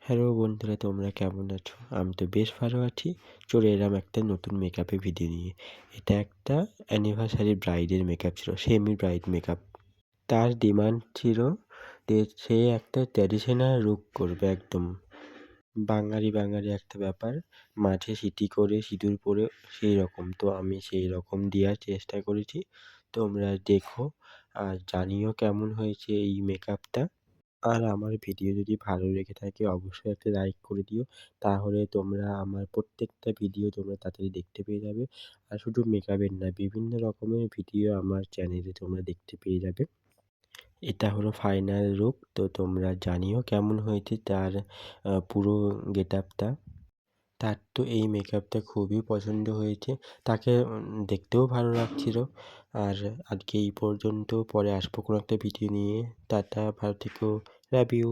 Hello বন্ধুরা, তোমরা কেমন আছো? আমি তো বেশ ভালো আছি। চলে এলাম একটা নতুন মেকআপের ভিডিও নিয়ে। এটা একটা অ্যানিভার্সারি ব্রাইডের মেকআপ ছিল, সেমি ব্রাইড মেকআপ। তার ডিমান্ড ছিল যে সে একটা ট্র্যাডিশনাল লুক করবে একদম। বাঙালি বাঙালি একটা ব্যাপার। মাঠে সিটি করে সিঁদুর পরে সেই রকম। তো আমি সেই রকম দেওয়ার চেষ্টা করেছি। তোমরা দেখো আর জানিও কেমন হয়েছে এই মেকআপটা। আর আমার ভিডিও যদি ভালো লেগে থাকে অবশ্যই একটা লাইক করে দিও। তাহলে তোমরা আমার প্রত্যেকটা ভিডিও তোমরা তাড়াতাড়ি দেখতে পেয়ে যাবে। আর শুধু মেকআপের না, বিভিন্ন রকমের ভিডিও আমার চ্যানেলে তোমরা দেখতে পেয়ে যাবে। এটা হলো ফাইনাল লুক। তো তোমরা জানিও কেমন হয়েছে তার পুরো গেটআপটা। তার তো এই মেকআপটা খুবই পছন্দ হয়েছে। তাকে দেখতেও ভালো লাগছিল। আর আজকে এই পর্যন্ত। পরে আসবো কোনো একটা ভিডিও নিয়ে। টাটা, ভালো থেকো। Love you.